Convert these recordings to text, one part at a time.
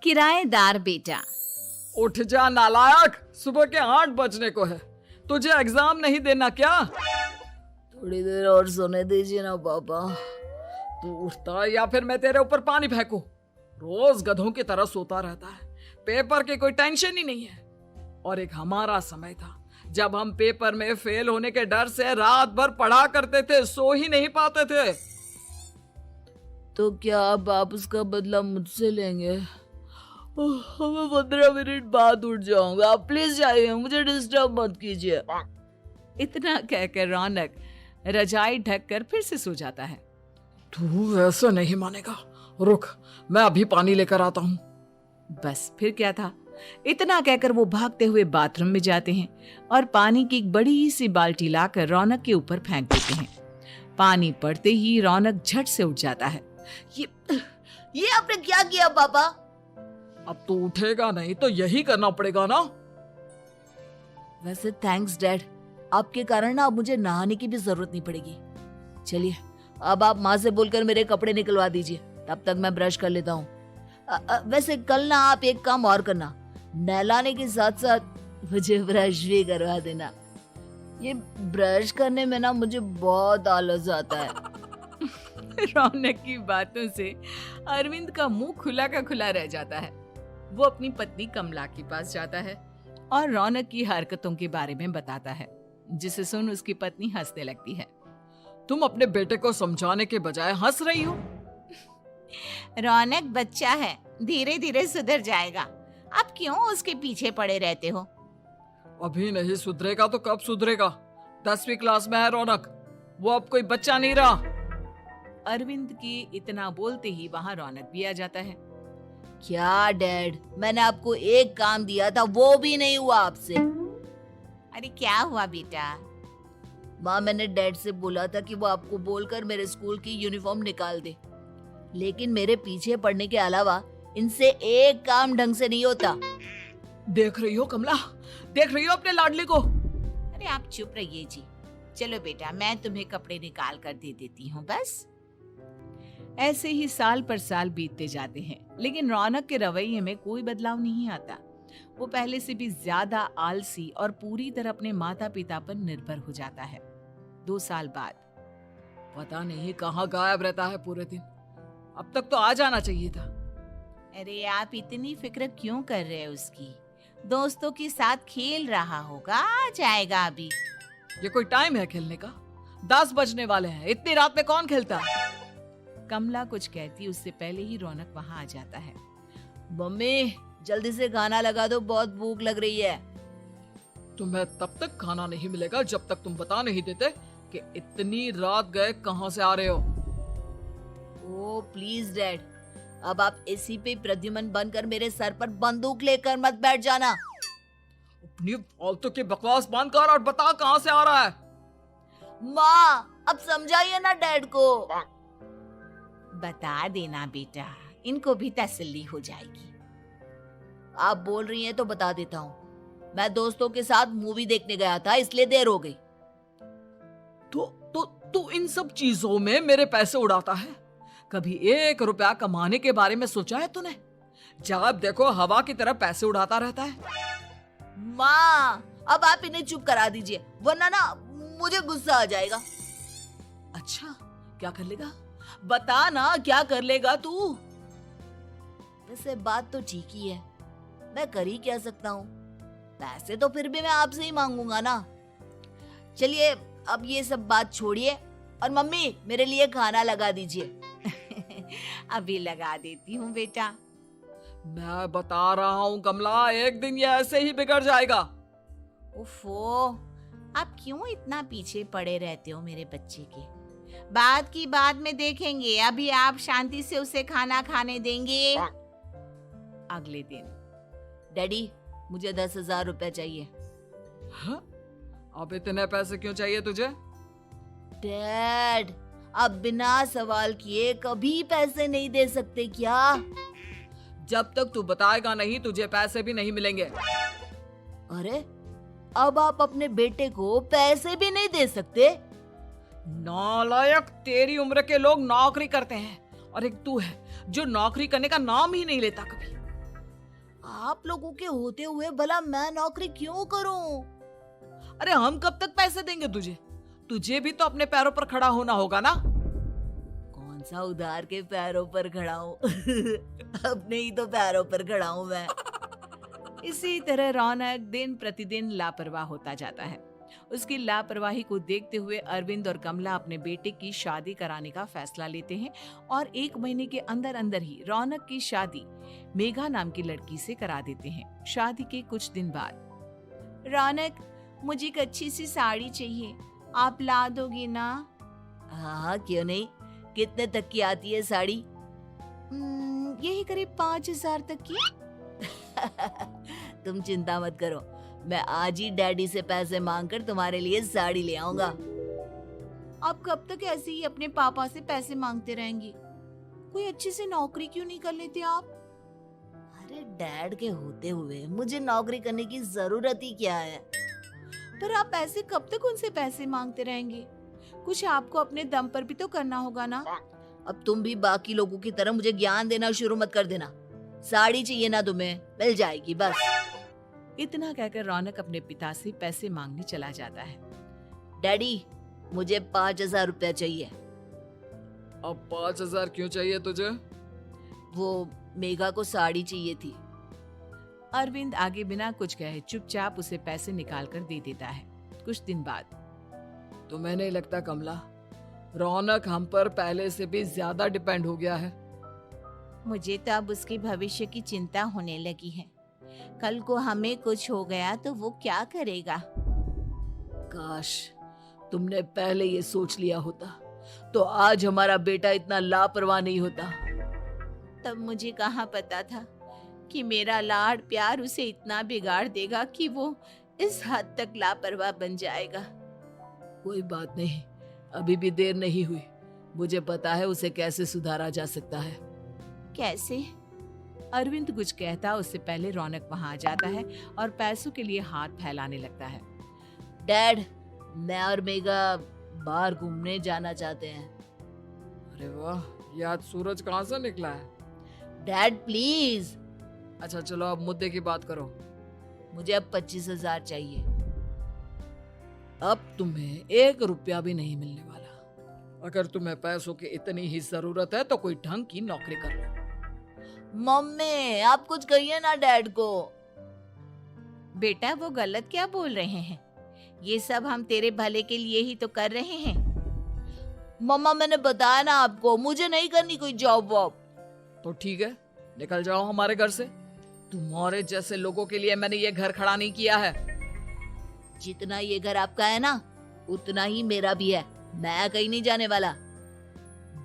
किराएदार बेटा। उठ जा नालायक, सुबह के 8 बजने को है। तुझे एग्जाम नहीं देना क्या? थोड़ी देर और सोने दीजिए ना पापा। तू उठता या फिर मैं तेरे ऊपर पानी फेंकूं? रोज गधों की तरह सोता रहता है। पेपर की कोई टेंशन ही नहीं है। और एक हमारा समय था जब हम पेपर में फेल होने के डर से रात भर पढ़ा करते थे, सो ही नहीं पाते थे। तो क्या अब आप उसका बदला मुझसे लेंगे? मैं 15 मिनट बाद उठ जाऊंगा, आप प्लीज जाइए, मुझे डिस्टर्ब मत कीजिए। इतना कहकर रौनक रजाई ढककर फिर से सो जाता है। तू ऐसा नहीं मानेगा, रुक मैं अभी पानी लेकर आता हूँ। बस फिर क्या था, इतना कहकर वो भागते हुए बाथरूम में जाते हैं और पानी की एक बड़ी सी बाल्टी लाकर रौनक के ऊपर फेंक देते हैं। पानी पड़ते ही रौनक झट से उठ जाता है। ये आपने क्या किया पापा? अब तू उठेगा नहीं तो यही करना पड़ेगा ना। वैसे थैंक्स डैड, आपके कारण ना अब मुझे नहाने की भी जरूरत नहीं पड़ेगी। चलिए अब आप माँ से बोलकर मेरे कपड़े निकलवा दीजिए, तब तक मैं ब्रश कर लेता हूँ। वैसे कल ना आप एक काम और करना, नहलाने के साथ साथ मुझे ब्रश भी करवा देना। ये ब्रश करने में ना मुझे बहुत आलस आता है। रौनक की बातों से अरविंद का मुंह खुला का खुला रह जाता है। वो अपनी पत्नी कमला के पास जाता है और रौनक की हरकतों के बारे में बताता है, जिसे सुन उसकी पत्नी हंसने लगती है। तुम अपने बेटे को समझाने के बजाय हंस रही हो। रौनक बच्चा है, धीरे धीरे सुधर जाएगा। आप क्यों उसके पीछे पड़े रहते हो? अभी नहीं सुधरेगा तो कब सुधरेगा? 10वीं क्लास में है रौनक, वो अब कोई बच्चा नहीं रहा। अरविंद की इतना बोलते ही वहाँ रौनक भी आ जाता है। क्या डैड, मैंने आपको एक काम दिया था, वो भी नहीं हुआ आपसे। अरे क्या हुआ बेटा? माँ, मैंने डैड से बोला था कि वो आपको बोलकर मेरे स्कूल की यूनिफॉर्म निकाल दे, लेकिन मेरे पीछे पड़ने के अलावा इनसे एक काम ढंग से नहीं होता। देख रही हो कमला, देख रही हो अपने लाडले को? अरे आप चुप रहिए जी। चलो बेटा, मैं तुम्हें कपड़े निकाल कर दे देती हूँ बस। ऐसे ही साल पर साल बीतते जाते हैं, लेकिन रौनक के रवैये में कोई बदलाव नहीं आता। वो पहले से भी ज्यादा आलसी और पूरी तरह अपने माता पिता पर निर्भर हो जाता है। 2 साल बाद पता नहीं कहाँ गायब रहता है पूरे दिन। अब तक तो आ जाना चाहिए था। अरे आप इतनी फिक्र क्यों कर रहे हैं उसकी? दोस्तों के साथ खेल रहा होगा, आ जाएगा अभी। ये कोई टाइम है खेलने का? 10 बजने वाले हैं, इतनी रात में कौन खेलता है? कमला कुछ कहती उससे पहले ही रौनक वहाँ आ जाता है। मम्मी जल्दी से खाना लगा दो, बहुत भूख लग रही है। तुम्हें तब तक खाना नहीं मिलेगा जब तक तुम बता नहीं देते कि इतनी रात गए कहाँ से आ रहे हो। ओ प्लीज डैड, अब आप एसी पे प्रद्युमन बनकर मेरे सर पर बंदूक लेकर मत बैठ जाना। अपनी फालतू की बकवास बंद कर और बता कहाँ से आ रहा है। माँ अब समझाइए ना डैड को। बता देना बेटा, इनको भी तसल्ली हो जाएगी। आप बोल रही हैं तो बता देता हूँ। मैं दोस्तों के साथ मूवी देखने गया था, इसलिए देर हो गई। तो इन सब चीजों में मेरे पैसे उड़ाता है। कभी 1 रुपया कमाने के बारे में सोचा है तूने? जब देखो हवा की तरह पैसे उड़ाता रहता है। माँ अब आप इन्हें चुप करा दीजिए, वरना ना मुझे गुस्सा आ जाएगा। अच्छा क्या कर लेगा? बता ना क्या कर लेगा तू? वैसे बात तो ठीक ही है, मैं कर ही क्या सकता हूँ। पैसे तो फिर भी मैं आपसे ही मांगूंगा ना। चलिए अब ये सब बात छोड़िए और मम्मी मेरे लिए खाना लगा दीजिए। अभी लगा देती हूँ बेटा। मैं बता रहा हूँ कमला, एक दिन ये ऐसे ही बिगड़ जाएगा। उफ़ो, आप क्यों इतना पीछे पड़े रहते हो मेरे बच्चे के? बात की बाद में देखेंगे, अभी आप शांति से उसे खाना खाने देंगे। अगले दिन डैडी मुझे 10,000 रुपए चाहिए। हाँ? अब इतने पैसे क्यों चाहिए तुझे? डैड अब बिना सवाल किए कभी पैसे नहीं दे सकते क्या? जब तक तू बताएगा नहीं तुझे पैसे भी नहीं मिलेंगे। अरे अब आप अपने बेटे को पैसे भी नहीं दे सकते? नालायक, तेरी उम्र के लोग नौकरी करते हैं और एक तू है जो नौकरी करने का नाम ही नहीं लेता कभी। आप लोगों के होते हुए भला मैं नौकरी क्यों करूं? अरे हम कब तक पैसे देंगे तुझे? तुझे भी तो अपने पैरों पर खड़ा होना होगा ना। कौन सा उधार के पैरों पर खड़ा हूँ? अपने ही तो पैरों पर खड़ा हूँ मैं। इसी तरह रौनक दिन प्रतिदिन लापरवाह होता जाता है। उसकी लापरवाही को देखते हुए अरविंद और कमला अपने बेटे की शादी कराने का फैसला लेते हैं और 1 महीने के अंदर अंदर ही रौनक की शादी मेघा नाम की लड़की से करा देते हैं। शादी के कुछ दिन बाद, रौनक, मुझे एक अच्छी सी साड़ी चाहिए, आप ला दोगे ना? हाँ, क्यों नहीं। कितने तक की आती है साड़ी? यही करीब 5,000 तक की। तुम चिंता मत करो, मैं आज ही डैडी से पैसे मांगकर तुम्हारे लिए साड़ी ले आऊंगा। आप कब तक ऐसे ही अपने पापा से पैसे मांगते रहेंगे? कोई अच्छी सी नौकरी क्यों नहीं कर लेते आप? अरे डैड के होते हुए मुझे नौकरी करने की जरूरत ही क्या है? पर आप ऐसे कब तक उनसे पैसे मांगते रहेंगे? कुछ आपको अपने दम पर भी तो करना होगा ना। अब तुम भी बाकी लोगों की तरह मुझे ज्ञान देना शुरू मत कर देना। साड़ी चाहिए ना तुम्हें, मिल जाएगी बस। इतना कहकर रौनक अपने पिता से पैसे मांगने चला जाता है। डैडी, मुझे 5,000 रुपया चाहिए। अब 5,000 क्यों चाहिए तुझे? वो मेघा को साड़ी चाहिए थी। अरविंद आगे बिना कुछ कहे चुपचाप उसे पैसे निकाल कर दे देता है। कुछ दिन बाद, तुम्हें नहीं लगता कमला, रौनक हम पर पहले से भी ज्यादा डिपेंड हो गया है? मुझे तो अब उसके भविष्य की चिंता होने लगी है। कल को हमें कुछ हो गया तो वो क्या करेगा? काश तुमने पहले ये सोच लिया होता तो आज हमारा बेटा इतना लापरवाह नहीं होता। तब मुझे कहाँ पता था कि मेरा लाड प्यार उसे इतना बिगाड़ देगा कि वो इस हद तक लापरवाह बन जाएगा। कोई बात नहीं, अभी भी देर नहीं हुई। मुझे पता है उसे कैसे सुधारा जा सकता है। कैसे? अरविंद कुछ कहता उससे पहले रौनक वहां आ जाता है और पैसों के लिए हाथ फैलाने लगता है। डैड, मैं और मेघा बाहर घूमने जाना चाहते हैं। अरे वाह, ये आज सूरज कहाँ से निकला है? Dad please. अच्छा चलो अब मुद्दे की बात करो। मुझे अब 25,000 चाहिए। अब तुम्हें 1 रुपया भी नहीं मिलने वाला। अगर तुम्हें पैसों की इतनी ही जरूरत है तो कोई ढंग की नौकरी कर लो। मम्मी, आप कुछ कहिए ना डैड को। बेटा, वो गलत क्या बोल रहे हैं? ये सब हम तेरे भले के लिए ही तो कर रहे हैं। मम्मा, मैंने बताया ना आपको, मुझे नहीं करनी कोई जॉब वॉब। तो ठीक है, निकल जाओ हमारे घर से। तुम्हारे जैसे लोगों के लिए मैंने ये घर खड़ा नहीं किया है। जितना ये घर आपका है ना, उतना ही मेरा भी है। मैं कहीं नहीं जाने वाला।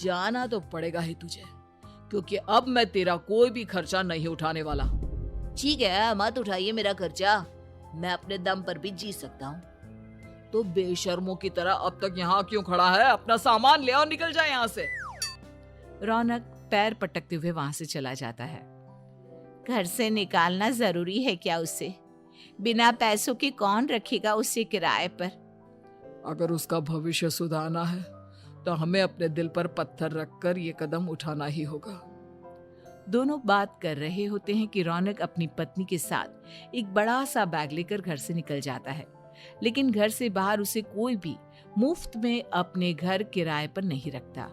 जाना तो पड़ेगा ही तुझे, क्योंकि अब मैं तेरा कोई भी खर्चा नहीं उठाने वाला। ठीक है, मत उठाइए मेरा खर्चा, मैं अपने दम पर भी जी सकता हूँ। तो बेशर्मों की तरह अब तक यहाँ क्यों खड़ा है? अपना सामान ले और निकल जाए यहाँ से। रौनक पैर पटकते हुए वहां से चला जाता है। घर से निकालना जरूरी है क्या उसे? बिना पैसों के कौन रखेगा उसे किराए पर? अगर उसका भविष्य सुधारना है तो हमें अपने दिल पर पत्थर रखकर ये कदम उठाना ही होगा। दोनों बात कर रहे होते हैं कि रौनक अपनी पत्नी के साथ एक बड़ा सा बैग लेकर घर से निकल जाता है, लेकिन घर से बाहर उसे कोई भी मुफ्त में अपने घर किराए पर नहीं रखता।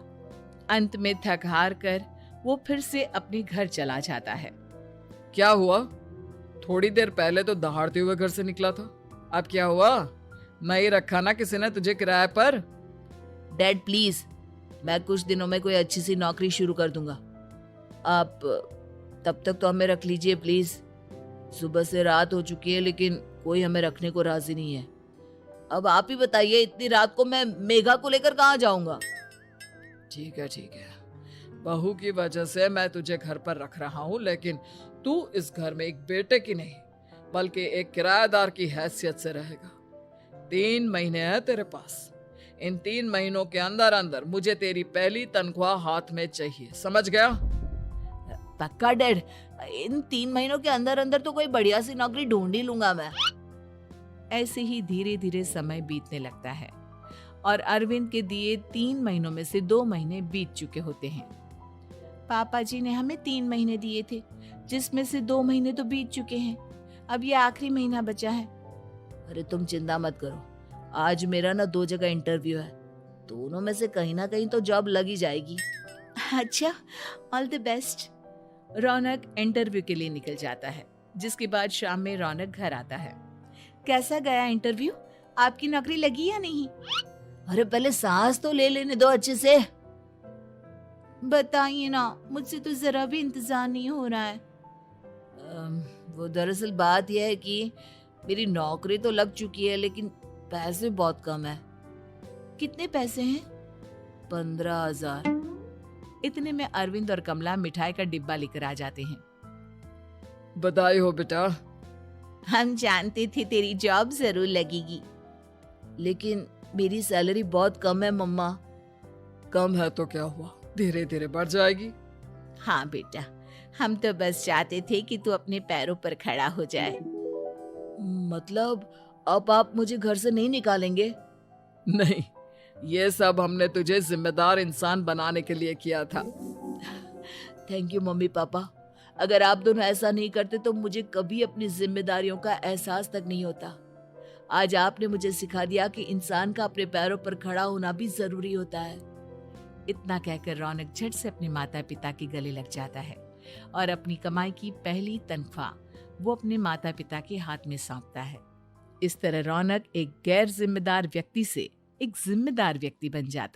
अंत में थक हार कर वो फिर से अपने घर चला जाता है। क्या हुआ? थोड़ी देर पहले तो दहाड़ते हुए घर से निकला था, अब क्या हुआ? नहीं रखा ना किसी ने तुझे किराए पर? डैड प्लीज, मैं कुछ दिनों में कोई अच्छी सी नौकरी शुरू कर दूंगा। आप तब तक तो हमें रख लीजिए प्लीज। सुबह से रात हो चुकी है लेकिन कोई हमें रखने को राजी नहीं है। अब आप ही बताइए, इतनी रात को मैं मेघा को लेकर कहाँ जाऊंगा? ठीक है, बहू की वजह से मैं तुझे घर पर रख रहा हूँ, लेकिन तू इस घर में एक बेटे की नहीं बल्कि एक किराएदार की हैसियत से रहेगा। 3 महीने हैं तेरे पास। इन 3 महीनों के अंदर अंदर मुझे तेरी पहली तनख्वाह हाथ में चाहिए, समझ गया? पक्का डैड, इन 3 महीनों के अंदर अंदर तो कोई बढ़िया सी नौकरी ढूंढ ही लूंगा मैं। ऐसे ही धीरे धीरे समय बीतने लगता है और अरविंद के दिए 3 महीनों में से 2 महीने बीत चुके होते हैं। पापा जी ने हमें 3 महीने दिए थे, जिसमें से 2 महीने तो बीत चुके हैं। अब ये आखिरी महीना बचा है। अरे तुम चिंता मत करो, आज मेरा ना 2 जगह इंटरव्यू है, दोनों में से कहीं ना कहीं तो जॉब लग ही जाएगी। अच्छा, all the best. Raunak interview के लिए निकल जाता है, जिसके बाद शाम में रौनक घर आता है। कैसा गया इंटरव्यू? आपकी नौकरी लगी या नहीं? अरे पहले सांस तो ले लेने दो अच्छे से। बताइए ना, मुझसे तो जरा भी इंतजार नहीं हो रहा है। वो दरअसल बात यह है कि मेरी नौकरी तो लग चुकी है, लेकिन पैसे बहुत कम है। कितने पैसे हैं? 15,000। इतने में अरविंद और कमला मिठाई का डिब्बा लेकर आ जाते हैं। बधाई हो बेटा। हम जानते थे तेरी जॉब जरूर लगेगी। लेकिन मेरी सैलरी बहुत कम है मम्मा। कम है तो क्या हुआ, धीरे धीरे बढ़ जाएगी। हाँ बेटा, हम तो बस चाहते थे कि तू अपने पैरों पर खड़ा हो जाए। मतलब अब आप मुझे घर से नहीं निकालेंगे? नहीं, ये सब हमने तुझे जिम्मेदार इंसान बनाने के लिए किया था। Thank you mummy papa. अगर आप दोनों ऐसा नहीं करते तो मुझे कभी अपनी जिम्मेदारियों का एहसास तक नहीं होता। आज आपने मुझे सिखा दिया कि इंसान का अपने पैरों पर खड़ा होना भी जरूरी होता है। इतना कहकर रौनक झट से अपने माता पिता के गले लग जाता है और अपनी कमाई की पहली तनख्वाह वो अपने माता पिता के हाथ में सौंपता है। इस तरह रौनक एक गैर जिम्मेदार व्यक्ति से एक जिम्मेदार व्यक्ति बन जाता है।